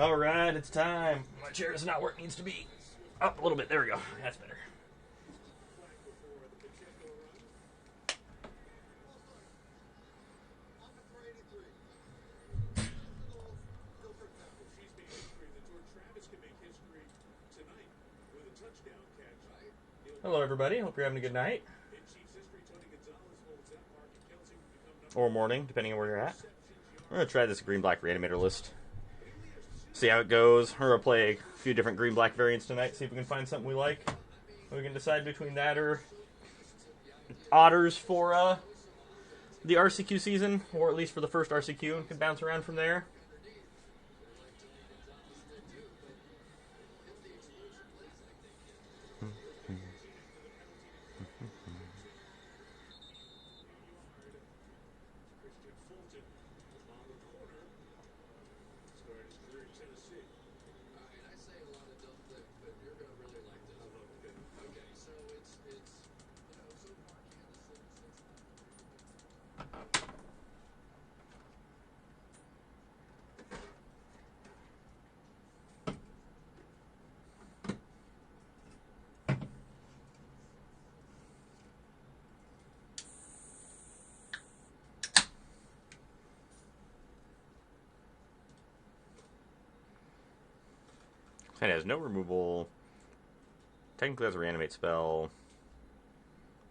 Alright, it's time. My chair does not work. It needs to be up a little bit. There we go. That's better. Hello, everybody. Hope you're having a good night. Or morning, depending on where you're at. I'm going to try this green-black reanimator list. See how it goes. We're going to play a few different green-black variants tonight. See if we can find something we like. We can decide between that or otters for the RCQ season. Or at least for the first RCQ. And can bounce around from there. It has no removal. Technically has a reanimate spell.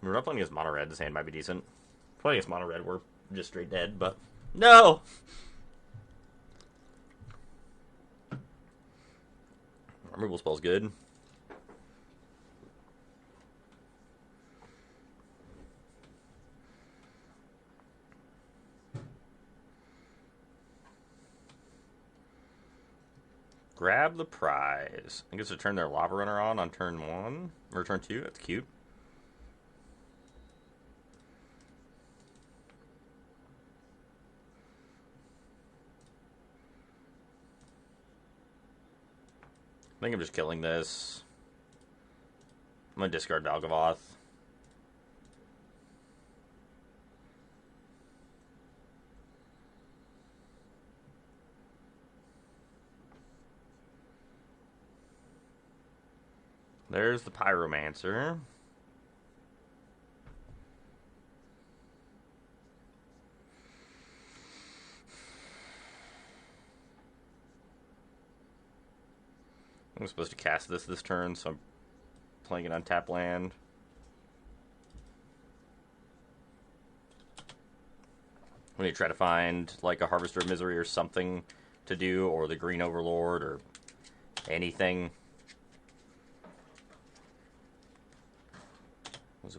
We're not playing against mono red. This hand might be decent. Playing against mono red, we're just straight dead, but no! Removal spell's good. Grab the prize. I guess to turn their lava runner on turn 1 or turn 2. That's cute. I think I'm just killing this. I'm gonna discard 𝔹𝕃℃𝔻. There's the Pyromancer. I'm supposed to cast this turn, so I'm playing it on tap land. We need to try to find like a Harvester of Misery or something to do, or the Green Overlord, or anything.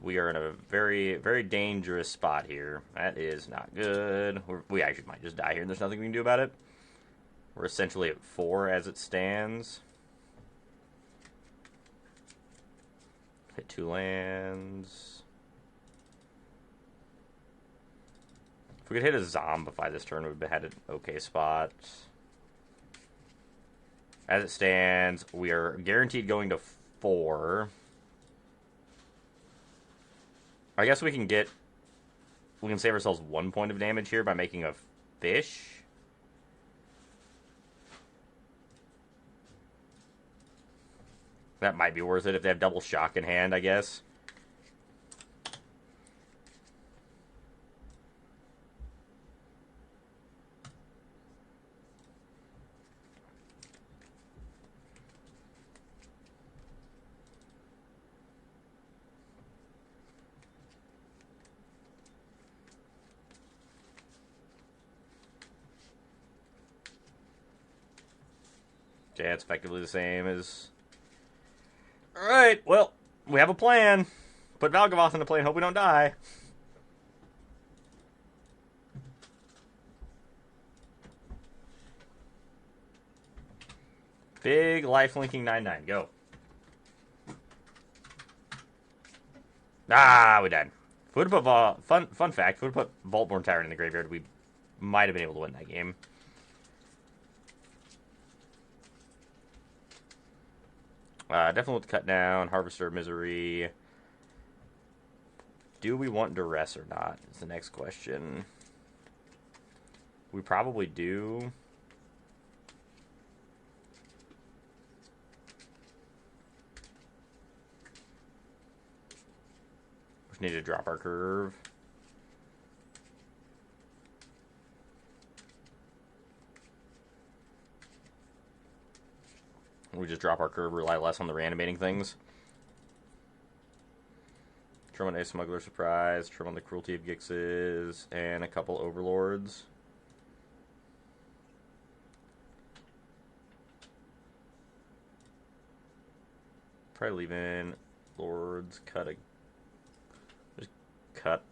We are in a very, very dangerous spot here. That is not good. We actually might just die here, and there's nothing we can do about it. We're essentially at 4 as it stands. Hit 2 lands. If we could hit a Zombify this turn, we'd have had an okay spot. As it stands, we are guaranteed going to 4. I guess we can save ourselves 1 point of damage here by making a fish. That might be worth it if they have double shock in hand, I guess. Yeah, it's effectively the same as... Alright, well, we have a plan. Put 𝔹𝕃℃𝔻 into play and hope we don't die. Big life-linking 9/9. Go. Ah, we died. If we would have put... Fun fact, if we would have put Vaultborn Tyrant in the graveyard, we might have been able to win that game. Definitely want to cut down. Harvester of Misery. Do we want Duress or not? Is the next question. We probably do. Need to drop our curve. We just drop our curve, rely less on the reanimating things. Trim on a Smuggler Surprise, trim on the Cruelty of Gixes, and a couple Overlords. Probably leave in Lords, just cut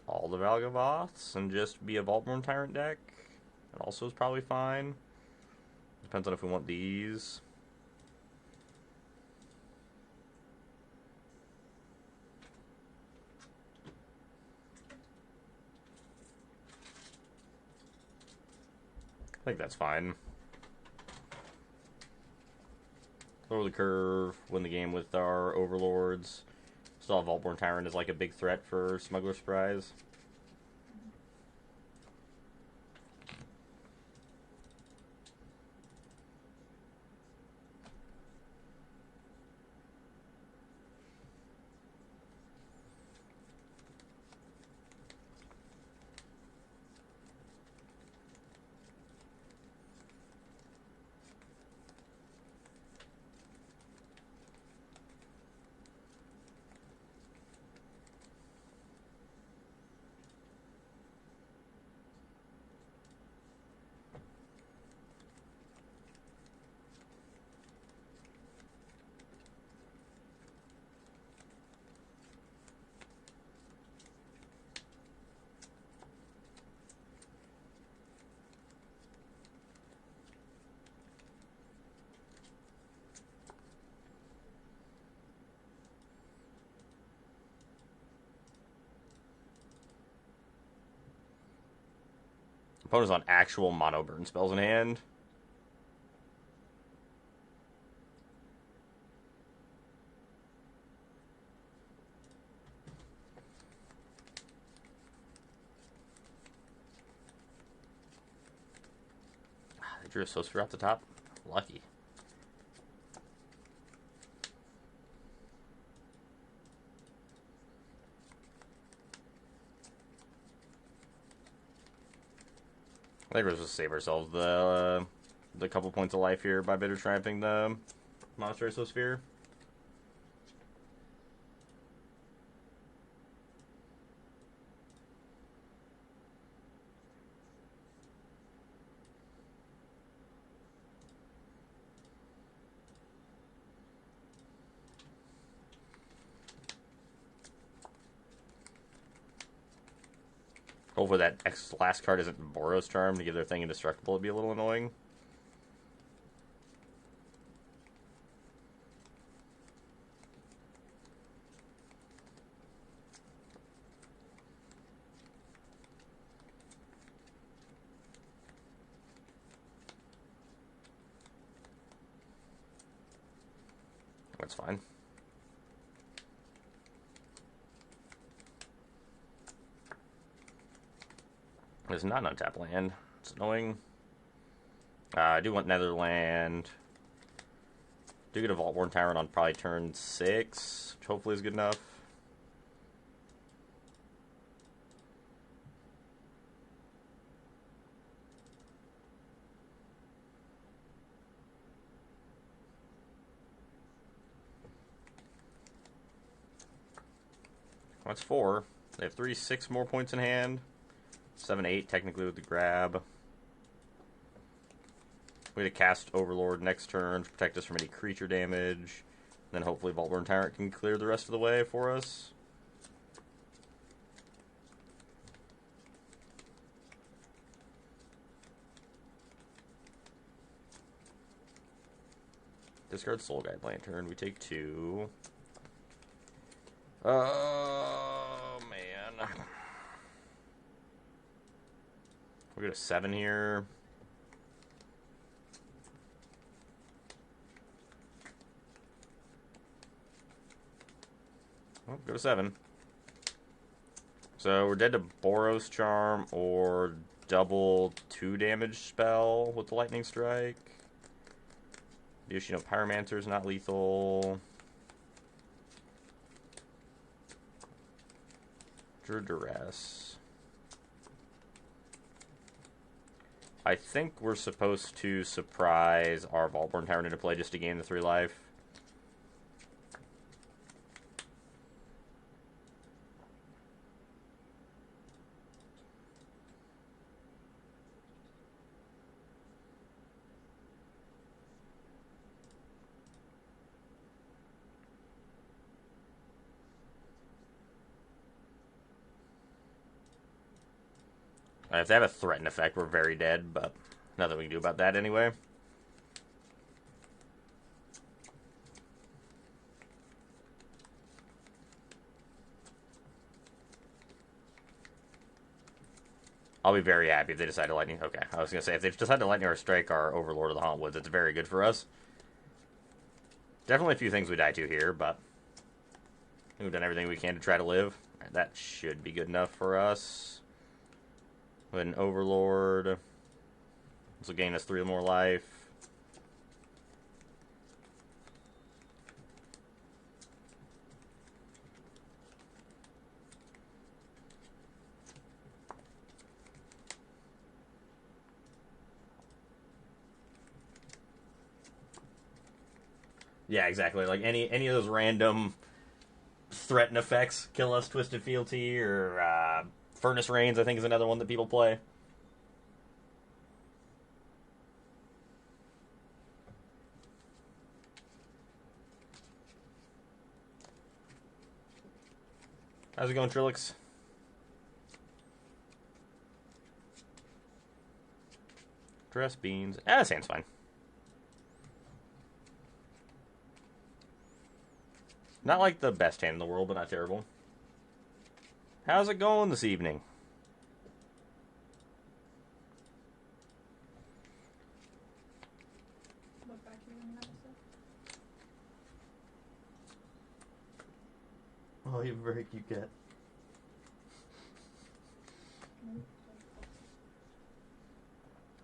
all the Valgavoths and just be a Vaultborn Tyrant deck. That also is probably fine. Depends on if we want these. I think that's fine. Lower the curve, win the game with our Overlords. Still have Vaultborn Tyrant as like a big threat for Smuggler Surprise. Opponent's on actual mono burn spells in hand. They drew a Sosphere off the top. Lucky. I think we're supposed to save ourselves the couple points of life here by bitter triumphing the Monastery Sosphere. Hopefully that last card isn't Boros Charm to give their thing indestructible. It'd be a little annoying. That's fine. It's not an untapped land. It's annoying. I do want Netherland. Do get a Vaultborn Tyrant on probably turn 6, which hopefully is good enough. That's 4. They have 3, 6 more points in hand. 7, 8 technically with the grab. We had to cast Overlord next turn to protect us from any creature damage. Then hopefully Vaultborn Tyrant can clear the rest of the way for us. Discard Soul Guide Lantern. We take 2. Oh, man. We go to 7 here. Oh, go to 7. So we're dead to Boros Charm or double 2 damage spell with the Lightning Strike. Yoshino Pyromancer is not lethal. Extra duress. I think we're supposed to surprise our Vaultborn Tyrant into play just to gain the 3 life. If they have a threaten effect, we're very dead, but nothing we can do about that anyway. I'll be very happy if they decide to lightning. Okay, I was going to say, if they decide to lightning or strike our Overlord of the Hauntwoods, it's very good for us. Definitely a few things we die to here, but we've done everything we can to try to live. Right, that should be good enough for us. With an Overlord. This will gain us 3 more life. Yeah, exactly. Like any of those random threaten effects kill us. Twisted Fealty or Furnace Rains, I think, is another one that people play. How's it going, Trilix? Dress beans. That sounds fine. Not like the best hand in the world, but not terrible. How's it going this evening? What back you in that stuff? Oh, you're very cute cat.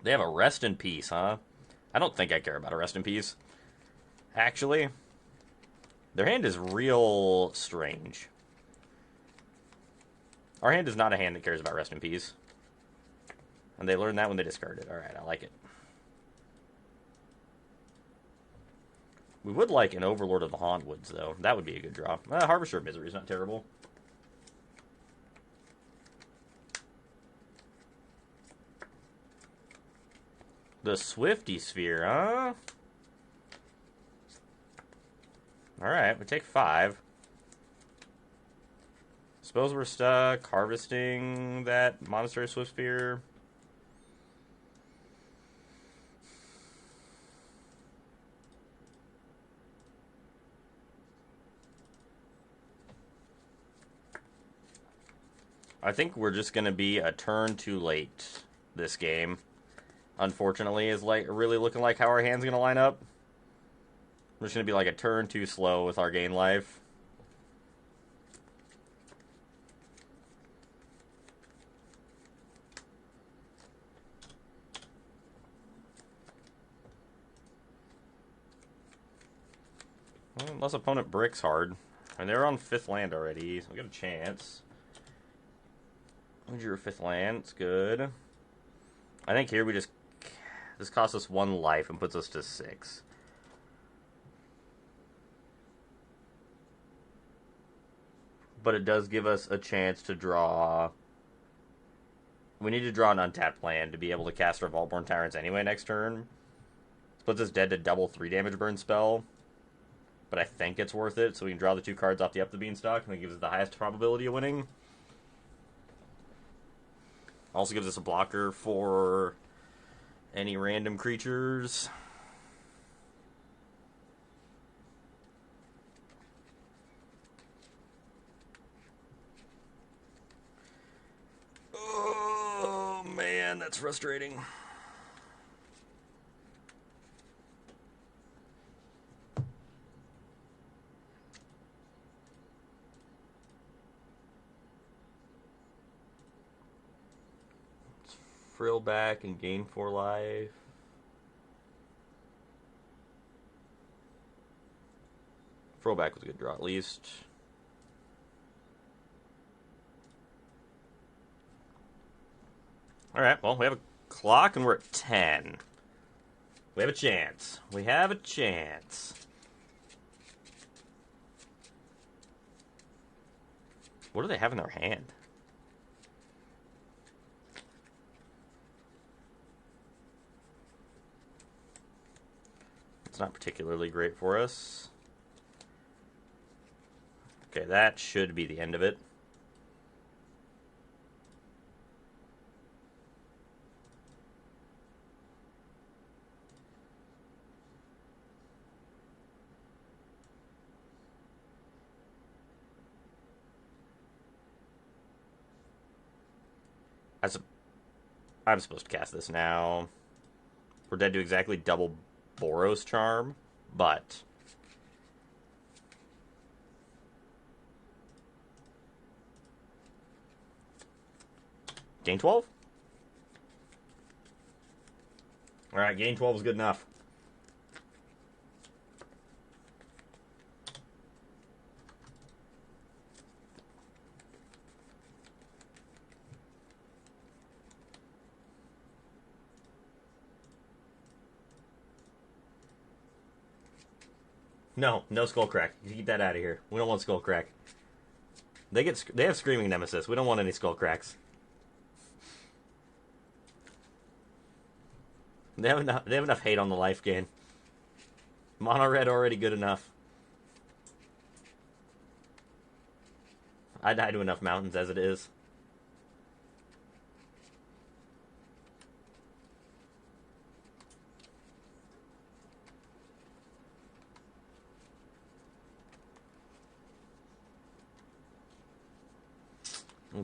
They have a rest in peace, huh? I don't think I care about a rest in peace. Actually, their hand is real strange. Our hand is not a hand that cares about rest in peace. And they learned that when they discarded. Alright, I like it. We would like an Overlord of the Hauntwoods, though. That would be a good draw. Harvester of Misery is not terrible. The Swifty Sphere, huh? Alright, we take 5. Suppose we're stuck harvesting that Monastery Swift Sphere. I think we're just going to be a turn too late this game. Unfortunately, is like really looking like how our hand's going to line up. We're just going to be like a turn too slow with our gain life. Well, unless opponent bricks hard. And they're on 5th land already, so we got a chance. We drew a 5th land, it's good. I think here we just... This costs us 1 life and puts us to 6. But it does give us a chance to draw... We need to draw an untapped land to be able to cast our Vaultborn Tyrants anyway next turn. This puts us dead to double 3 damage burn spell. But I think it's worth it, so we can draw the 2 cards off the Up the Beanstalk, and it gives us the highest probability of winning. Also gives us a blocker for any random creatures. Oh, man, that's frustrating. Frill back and gain 4 life. Frill back was a good draw, at least. Alright, well, we have a clock and we're at 10. We have a chance. We have a chance. What do they have in their hand? It's not particularly great for us. Okay, that should be the end of it. I'm supposed to cast this now. We're dead to exactly double Boros Charm, but gain 12? Alright, gain 12 is good enough. No Skullcrack. You keep that out of here. We don't want Skullcrack. They have Screaming Nemesis. We don't want any Skullcracks. They have enough hate on the life gain. Mono red already good enough. I die to enough mountains as it is.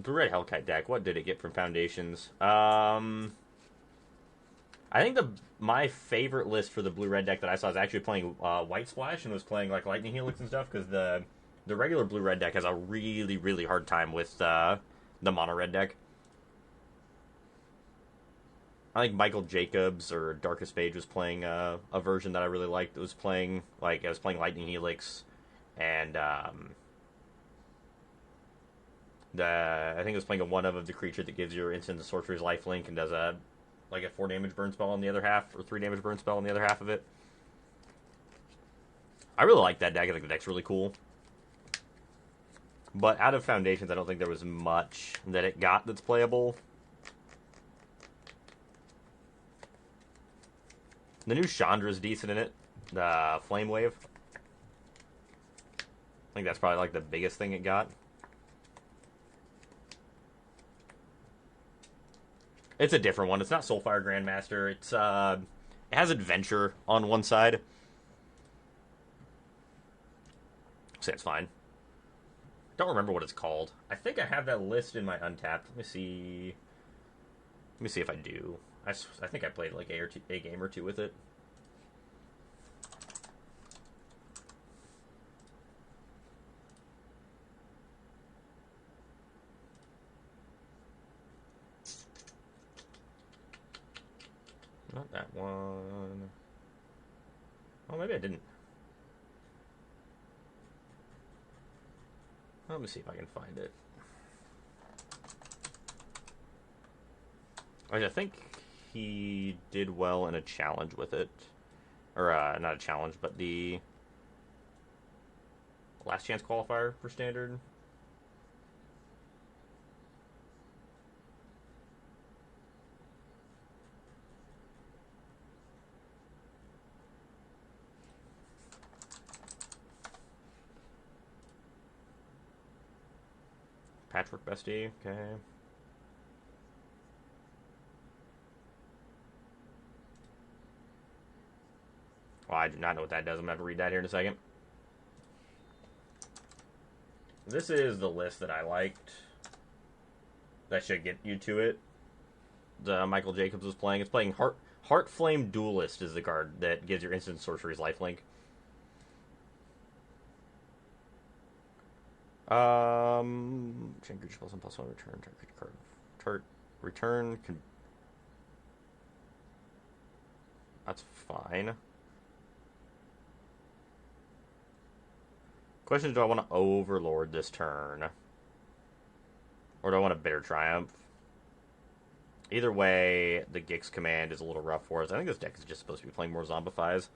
The red Hellkite deck. What did it get from Foundations? I think my favorite list for the blue-red deck that I saw is actually playing White Splash and was playing like Lightning Helix and stuff, because the regular blue-red deck has a really, really hard time with the mono-red deck. I think Michael Jacobs or Darkest Phage was playing a version that I really liked. It was playing Lightning Helix, and I think it was playing a 1 of the creature that gives your instant sorcerer's lifelink and does a 4 damage burn spell on the other half, or 3 damage burn spell on the other half of it. I really like that deck. I think the deck's really cool. But out of Foundations, I don't think there was much that it got that's playable. The new Chandra's decent in it. The Flame Wave. I think that's probably like the biggest thing it got. It's a different one. It's not Soulfire Grandmaster. It's it has Adventure on one side. So it's fine. Don't remember what it's called. I think I have that list in my Untapped. Let me see. Let me see if I do. I think I played like a game or two with it. Not that one. Oh, maybe I didn't. Let me see if I can find it. I think he did well in a challenge with it. Or, not a challenge, but the last chance qualifier for Standard. Patchwork Bestie, okay. Well, I do not know what that does. I'm going to have to read that here in a second. This is the list that I liked. That should get you to it. The Michael Jacobs was playing. It's playing Heartflame Duelist is the card that gives your instant sorcery's lifelink. Chain creature plus 1/+1 return target card. Return can. That's fine. Question is, do I want to Overlord this turn? Or do I want a Bitter Triumph? Either way, the Gix command is a little rough for us. I think this deck is just supposed to be playing more Zombifies.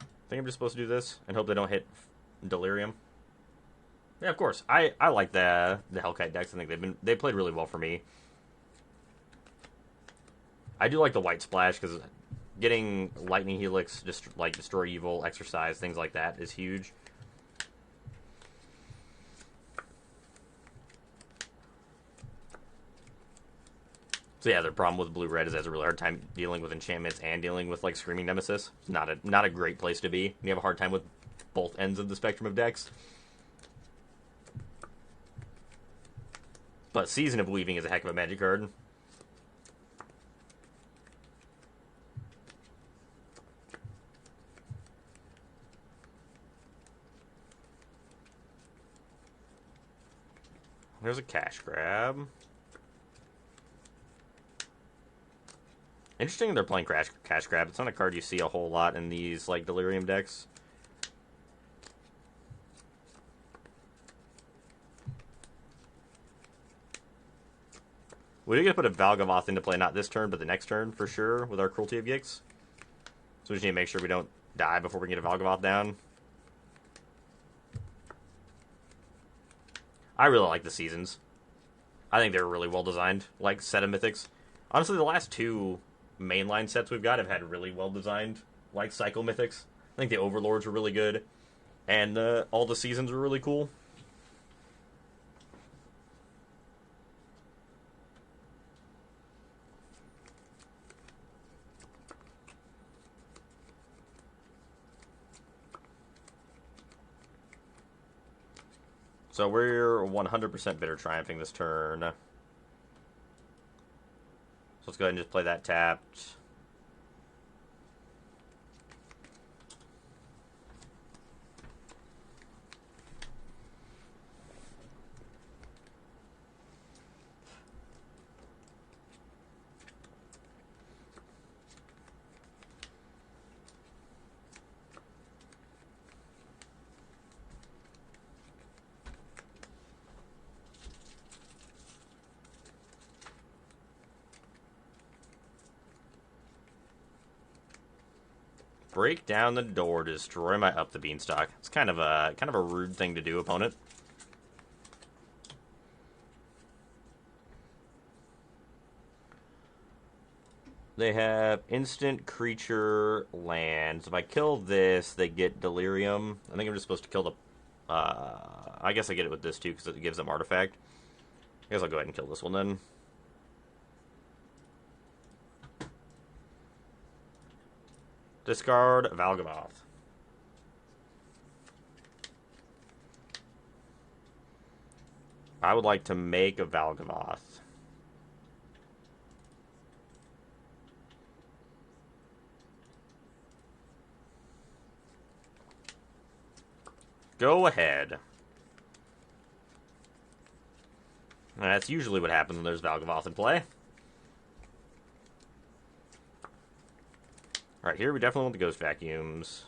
I think I'm just supposed to do this and hope they don't hit Delirium. Yeah, of course. I like the Hellkite decks. I think they played really well for me. I do like the white splash because getting Lightning Helix, just like Destroy Evil, Exercise, things like that is huge. So yeah, the problem with blue-red is it has a really hard time dealing with enchantments and dealing with like Screaming Nemesis. It's not a great place to be. You have a hard time with both ends of the spectrum of decks. But Season of Weaving is a heck of a Magic card. There's a cash grab. Interesting they're playing cash grab. It's not a card you see a whole lot in these like Delirium decks. We're going to put a Valgavoth into play, not this turn, but the next turn for sure, with our Cruelty of Gix. So we just need to make sure we don't die before we get a Valgavoth down. I really like the Seasons. I think they're really well designed, like set of mythics. Honestly, the last two mainline sets we've got have had really well designed, like cycle mythics. I think the Overlords were really good, and all the Seasons were really cool. So we're 100% Bitter Triumphing this turn. So let's go ahead and just play that tapped. Break down the door to destroy my Up the Beanstalk. It's kind of a rude thing to do, opponent. They have instant creature lands. If I kill this, they get Delirium. I think I'm just supposed to kill the... I guess I get it with this too because it gives them Artifact. I guess I'll go ahead and kill this one then. Discard Valgavoth. I would like to make a Valgavoth. Go ahead. That's usually what happens when there's Valgavoth in play. Alright, here we definitely want the Ghost Vacuums.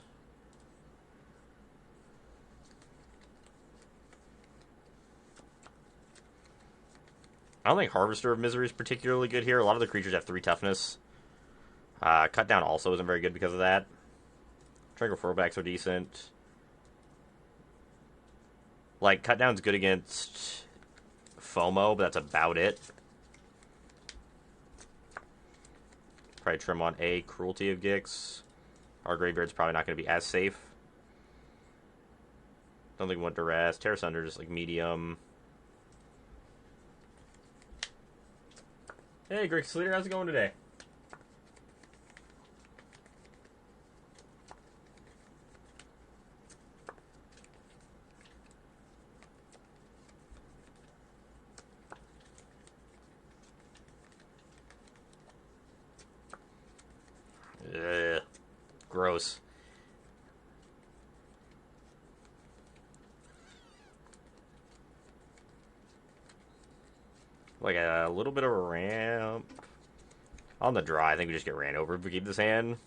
I don't think Harvester of Misery is particularly good here. A lot of the creatures have 3 toughness. Cut Down also isn't very good because of that. Tranquil Throwbacks are decent. Like, Cut Down's good against FOMO, but that's about it. Probably trim on a Cruelty of Gix. Our graveyard's probably not going to be as safe. Don't think we want Duress. Terra Sunder, just like medium. Hey, Greg Slater, how's it going today? Ugh, gross. Like a little bit of a ramp. On the draw, I think we just get ran over if we keep this hand.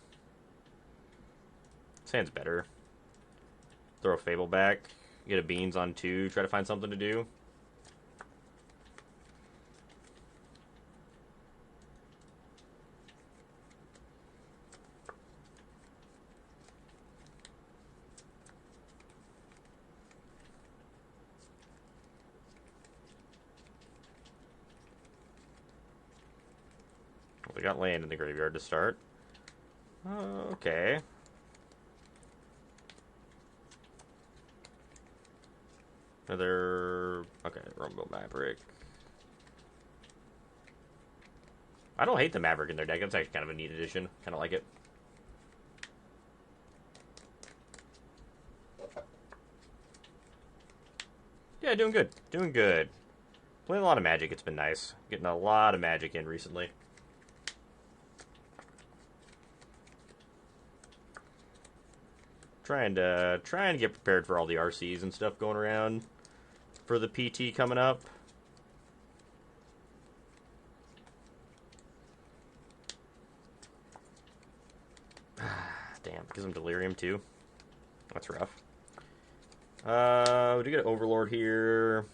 This hand's better. Throw a Fable back. Get a Beans on 2. Try to find something to do. We got land in the graveyard to start. Okay. Another... Okay, Rumble Maverick. I don't hate the Maverick in their deck. That's actually kind of a neat addition. Kind of like it. Yeah, doing good. Doing good. Playing a lot of Magic. It's been nice. Getting a lot of Magic in recently. Trying to get prepared for all the RCs and stuff going around for the PT coming up. Damn, because I'm Delirium too. That's rough. We do get an Overlord here.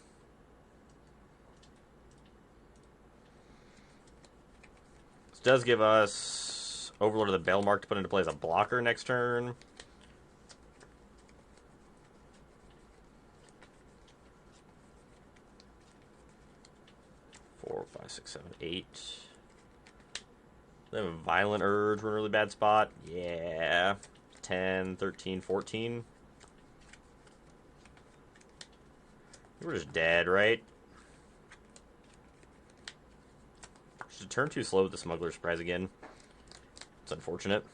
This does give us Overlord of the 𝔹𝕃ℂ𝔻 to put into play as a blocker next turn. Four, 5, 6, 7, 8. They have a Violent Urge. We're in a really bad spot. Yeah. 10, 13, 14. We're just dead, right? Just a turn too slow with the Smuggler's Surprise again. It's unfortunate.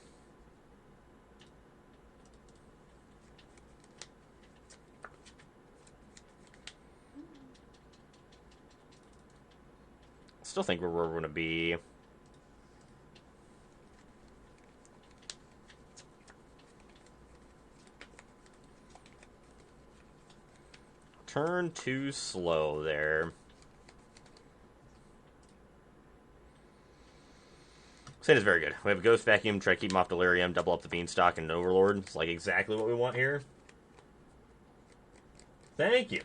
Still think we're where we're going to be. Turn too slow there. Xanh is very good. We have a Ghost Vacuum, try to keep him off Delirium, double up the Beanstalk and an Overlord. It's like exactly what we want here. Thank you.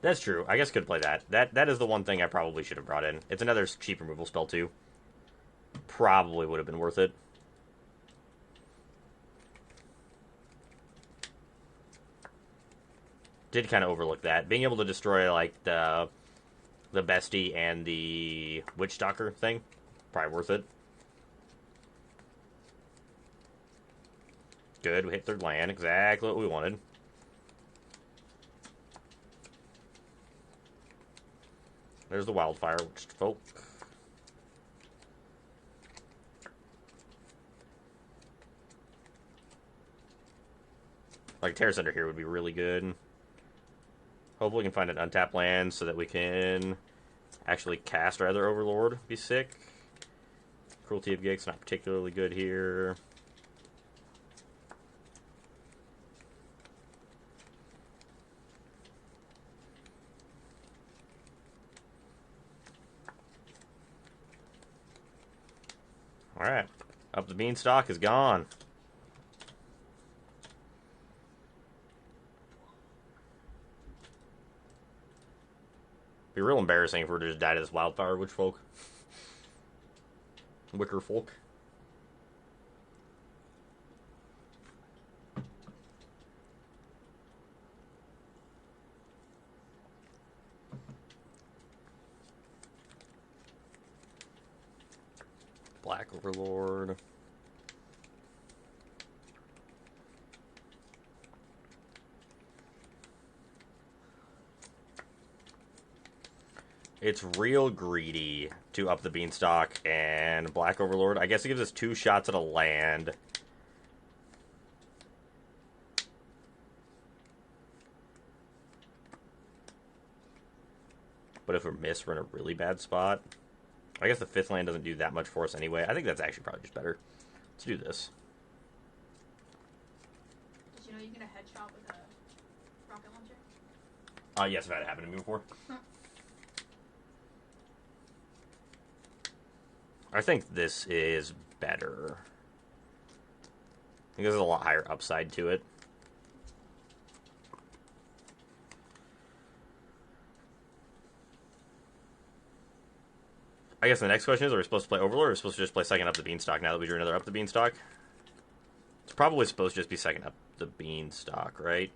That's true. I guess could play that. That is the one thing I probably should have brought in. It's another cheap removal spell too. Probably would have been worth it. Did kind of overlook that. Being able to destroy like the Bestie and the Witch Stalker thing, probably worth it. Good. We hit third land. Exactly what we wanted. There's the Wildfire Witch Folk. Like Terrace Under here would be really good. Hopefully we can find an untapped land so that we can actually cast our other Overlord. Be sick. Cruelty of Gig's not particularly good here. Alright. Up the Beanstalk is gone. Be real embarrassing if we were to just die to this Wildfire Witch Folk. Wicker Folk. Black Overlord. It's real greedy to up the Beanstalk and Black Overlord. I guess it gives us 2 shots at a land. But if we miss, we're in a really bad spot. I guess the 5th land doesn't do that much for us anyway. I think that's actually probably just better. Let's do this. you get a headshot with a rocket launcher? Yes, I've had it happen to me before. Huh. I think this is better. I think there's a lot higher upside to it. I guess the next question is, are we supposed to play Overlord, or are we supposed to just play second up the Beanstalk now that we drew another up the Beanstalk? It's probably supposed to just be second up the Beanstalk, right?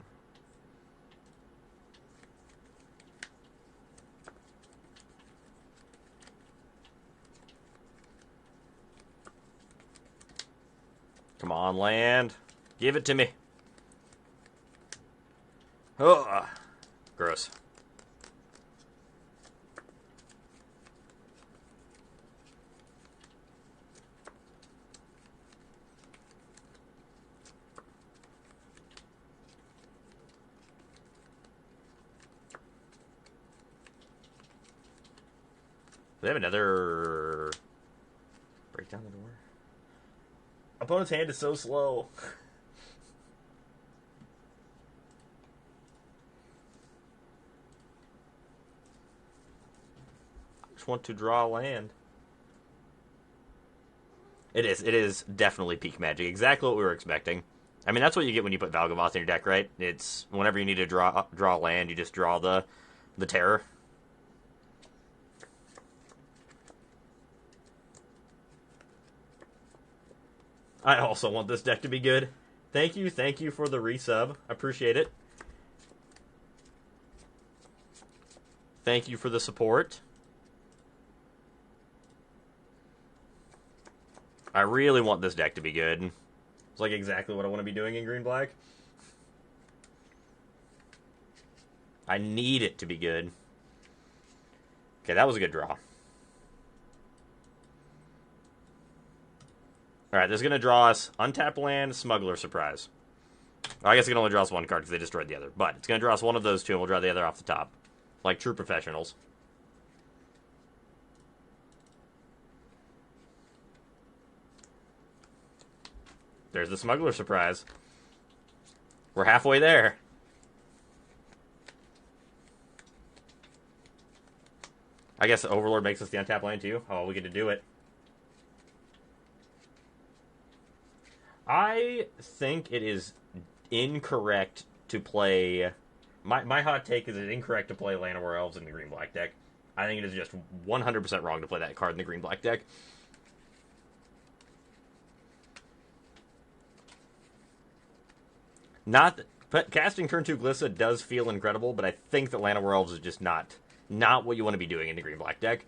Come on, land. Give it to me. Oh, gross. Do they have another... Break down the door? Opponent's hand is so slow. I just want to draw land. It is definitely peak Magic. Exactly what we were expecting. I mean, that's what you get when you put Valgavoth in your deck, right? It's whenever you need to draw land, you just draw the terror. I also want this deck to be good. Thank you for the resub. I appreciate it. Thank you for the support. I really want this deck to be good. It's like exactly what I want to be doing in green-black. I need it to be good. Okay, that was a good draw. Alright, this is going to draw us Untapped Land, Smuggler Surprise. I guess it can only draw us one card because they destroyed the other. But it's going to draw us one of those two, and we'll draw the other off the top. Like true professionals. There's the Smuggler Surprise. We're halfway there. I guess Overlord makes us the Untapped Land too. Oh, we get to do it. I think it is incorrect to play... My hot take is it's incorrect to play Llanowar Elves in the green-black deck. I think it is just 100% wrong to play that card in the green-black deck. But casting turn 2 Glissa does feel incredible, but I think that Llanowar Elves is just not what you want to be doing in the green-black deck.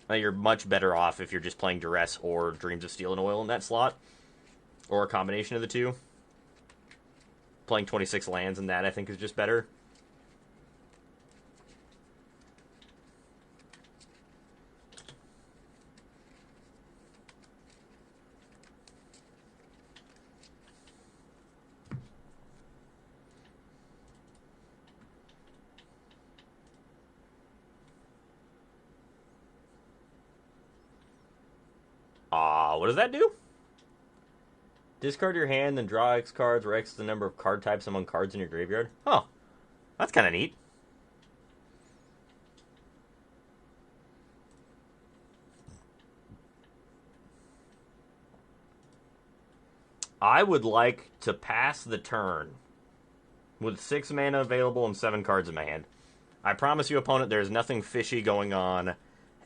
You're much better off if you're just playing Duress or Dreams of Steel and Oil in that slot. Or a combination of the two. Playing 26 lands in that, I think, is just better. What does that do? Discard your hand, then draw X cards, where X is the number of card types among cards in your graveyard. Oh, that's kind of neat. I would like to pass the turn with 6 mana available and 7 cards in my hand. I promise you, opponent, there's nothing fishy going on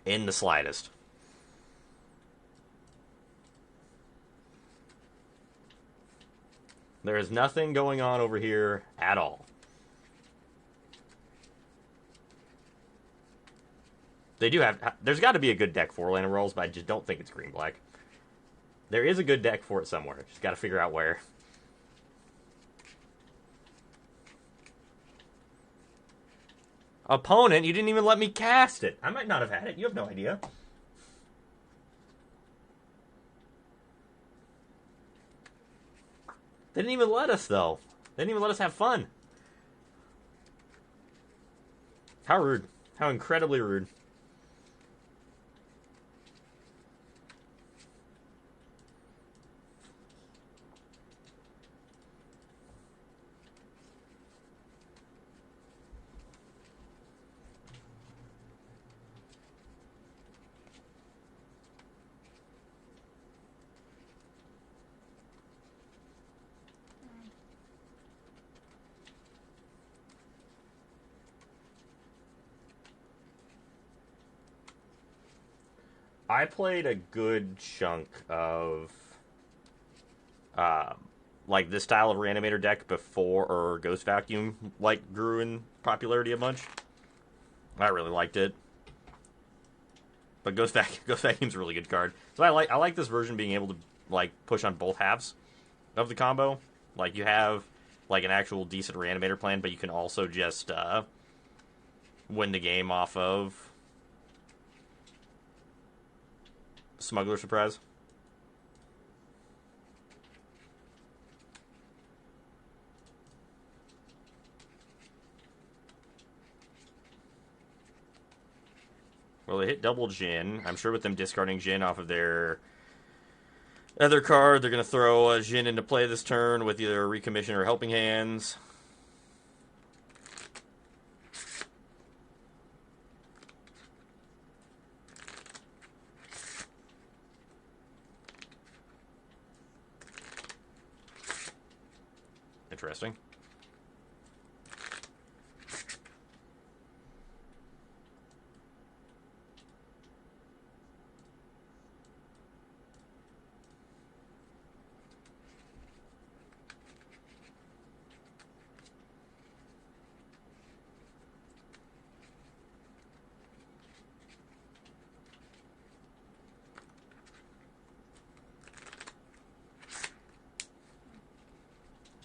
in the slightest. There is nothing going on over here at all. They do have... There's got to be a good deck for Llanowar Elves, but I just don't think it's green-black. There is a good deck for it somewhere. Just got to figure out where. Opponent, you didn't even let me cast it. I might not have had it. You have no idea. They didn't even let us, though. They didn't even let us have fun. How rude. How incredibly rude. I played a good chunk of like this style of reanimator deck before or Ghost Vacuum like grew in popularity a bunch. I really liked it. But Ghost Vacuum's a really good card. So I like this version being able to like push on both halves of the combo. Like you have like an actual decent reanimator plan, but you can also just win the game off of Smuggler Surprise. Well, they hit double Jin. I'm sure with them discarding Jin off of their other card, they're going to throw a Jin into play this turn with either Recommission or Helping Hands. Interesting.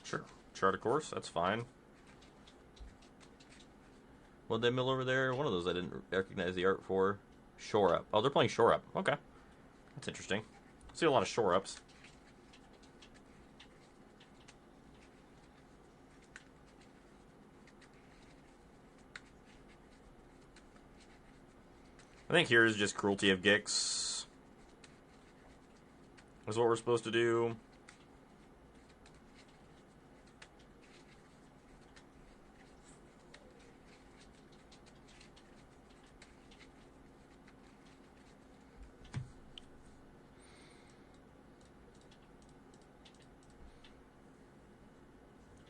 Sure. Chart of course, that's fine. What did they mill over there? One of those I didn't recognize the art for. Shore Up. Oh, they're playing Shore Up. Okay. That's interesting. I see a lot of Shore Ups. I think here is just Cruelty of Gix. Is what we're supposed to do.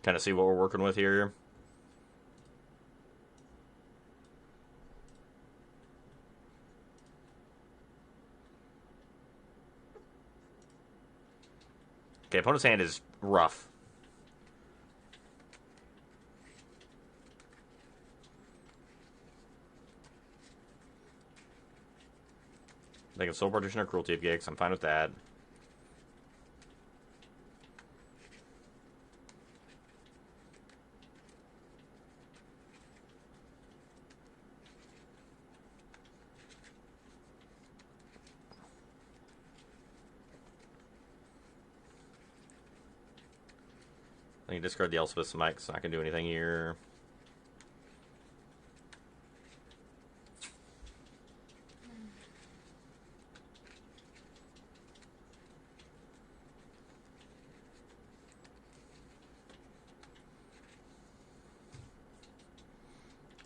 Kind of see what we're working with here. Okay, opponent's hand is rough. They can Soul Partition or Cruelty of Gix. I'm fine with that. I can discard the Elspeth's Might, it's not going to do anything here.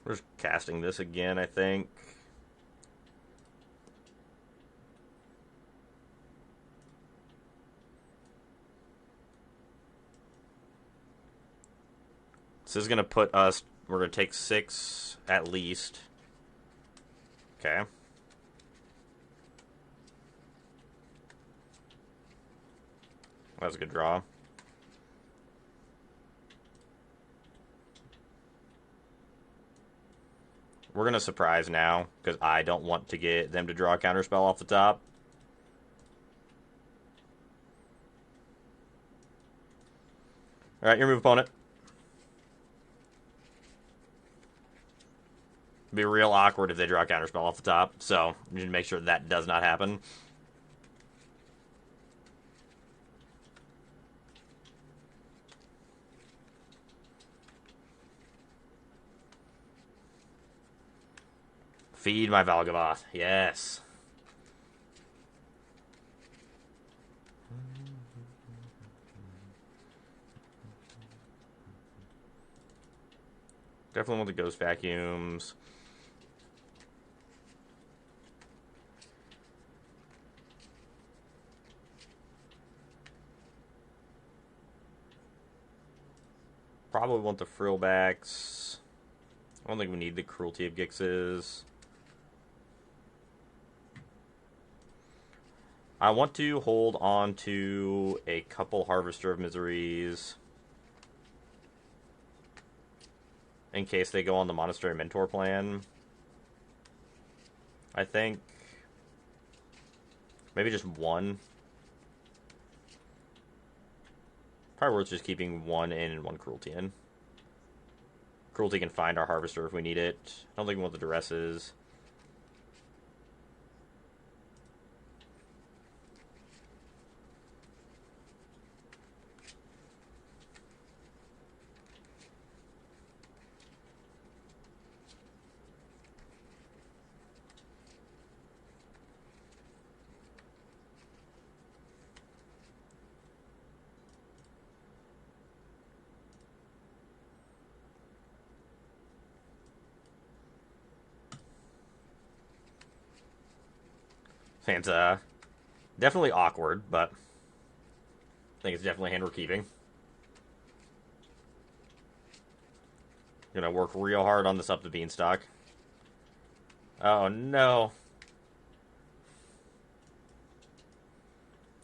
We're just casting this again, I think. This is going to put us... We're going to take 6 at least. Okay. That was a good draw. We're going to surprise now, because I don't want to get them to draw a counterspell off the top. Alright, your move, opponent. It'd be real awkward if they draw a counterspell off the top, so you need to make sure that does not happen. Feed my Valgavoth. Yes. Definitely want the Ghost Vacuums. Probably want the Frillbacks. I don't think we need the Cruelty of Gixes. I want to hold on to a couple Harvester of Miseries in case they go on the Monastery Mentor plan. I think maybe just one. Probably worth just keeping one in and one Cruelty in. Cruelty can find our Harvester if we need it. I don't think we want the Duresses. It's definitely awkward, but I think it's definitely a hand we're keeping. Gonna work real hard on this up the beanstalk. Oh no.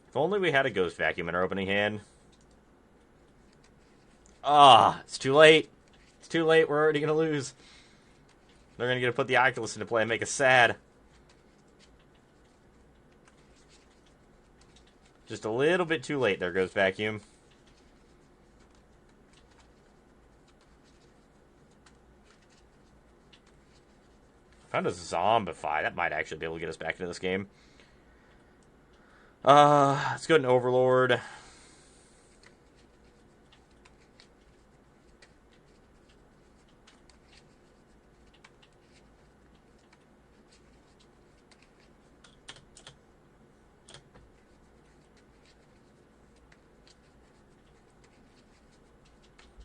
If only we had a Ghost Vacuum in our opening hand. Ah, it's too late. It's too late. We're already gonna lose. They're gonna get to put the Oculus into play and make us sad. Just a little bit too late there, Ghost Vacuum. Found a Zombify. That might actually be able to get us back into this game. Let's go to an Overlord.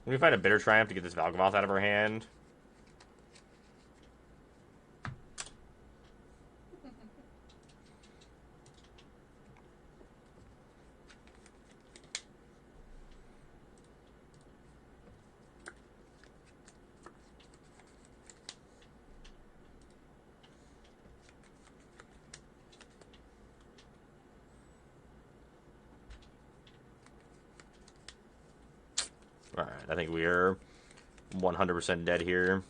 We find a Bitter Triumph to get this Valgavoth out of our hand. Alright, I think we are 100% dead here.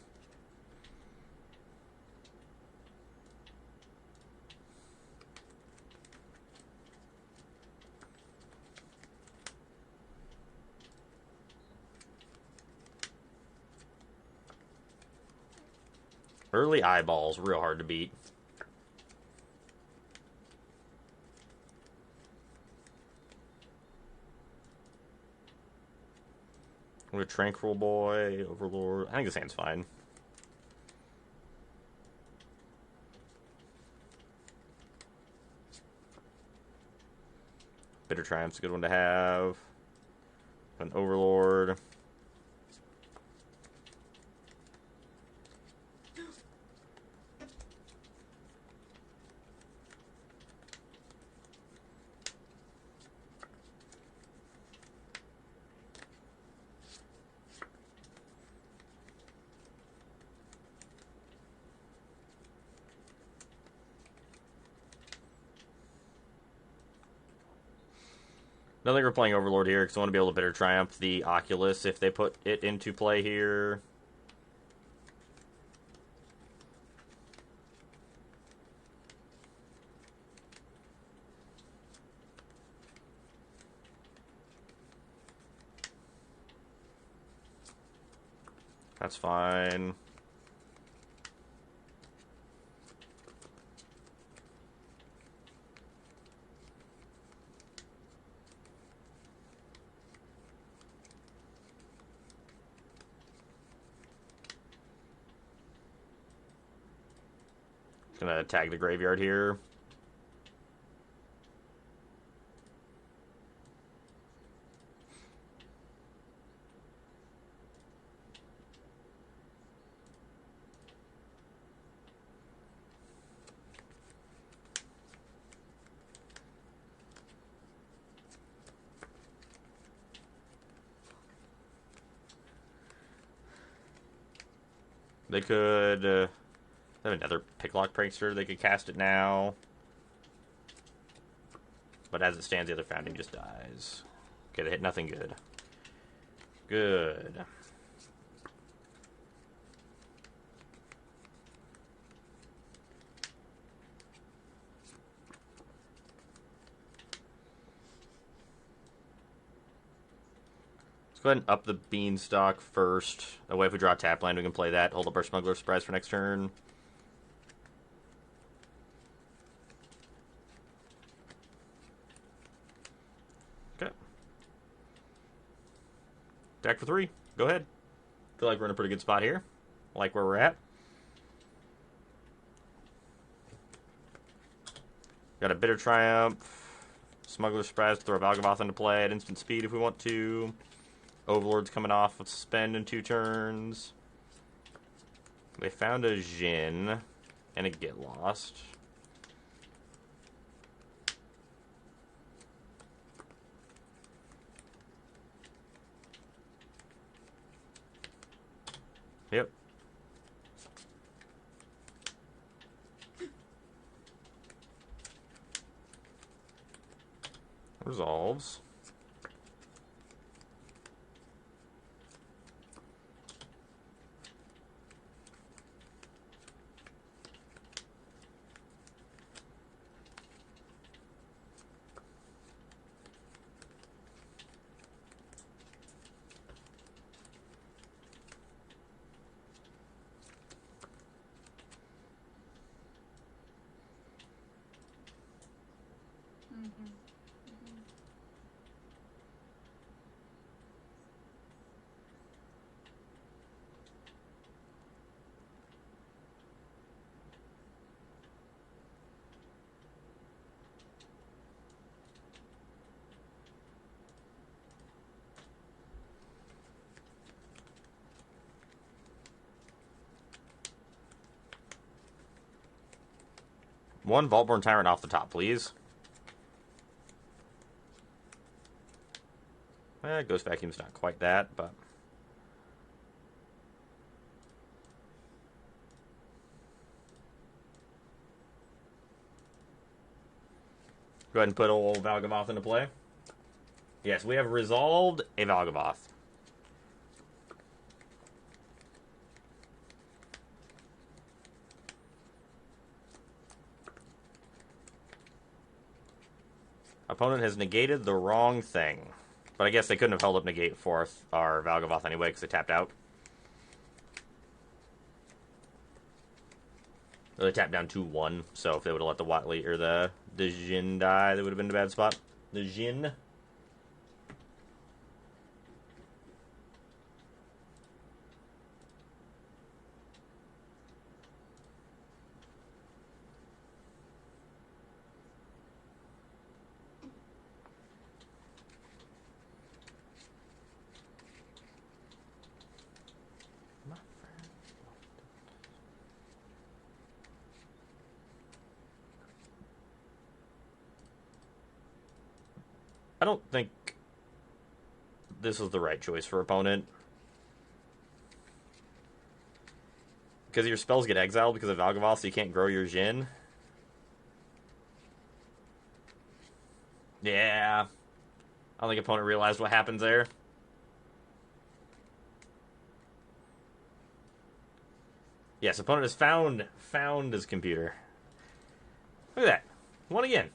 Early eyeballs, real hard to beat. We're Tranquil Boy, Overlord. I think this hand's fine. Bitter Triumph's a good one to have. An Overlord. I don't think we're playing Overlord here because I want to be able to Bitter Triumph the Oculus if they put it into play here. That's fine. Gonna tag the graveyard here. They could have another Picklock Prankster. They could cast it now. But as it stands, the other founding just dies. Okay, they hit nothing good. Good. Let's go ahead and up the Beanstalk first. That way if we draw a tap land, we can play that. Hold up our Smuggler's Surprise for next turn. Okay. Attack for 3. Go ahead. Feel like we're in a pretty good spot here. Like where we're at. Got a Bitter Triumph. Smuggler's Surprise to throw a Valgavoth into play at instant speed if we want to. Overlord's coming off with Spend in 2 turns. They found a Jin and a Get Lost. Yep. Resolves. One Vaultborn Tyrant off the top, please. Ghost Vacuum's not quite that, but... Go ahead and put old Valgavoth into play. Yes, we have resolved a Valgavoth. Opponent has negated the wrong thing. But I guess they couldn't have held up negate for our Valgavoth anyway because they tapped out. Well, they tapped down 2-1, so if they would have let the Watley or the Jin die, they would have been in a bad spot. The Jin. I don't think this was the right choice for opponent. Because your spells get exiled because of Valgavoth, so you can't grow your Jin. Yeah. I don't think opponent realized what happens there. Yes, opponent has found his computer. Look at that. Won again.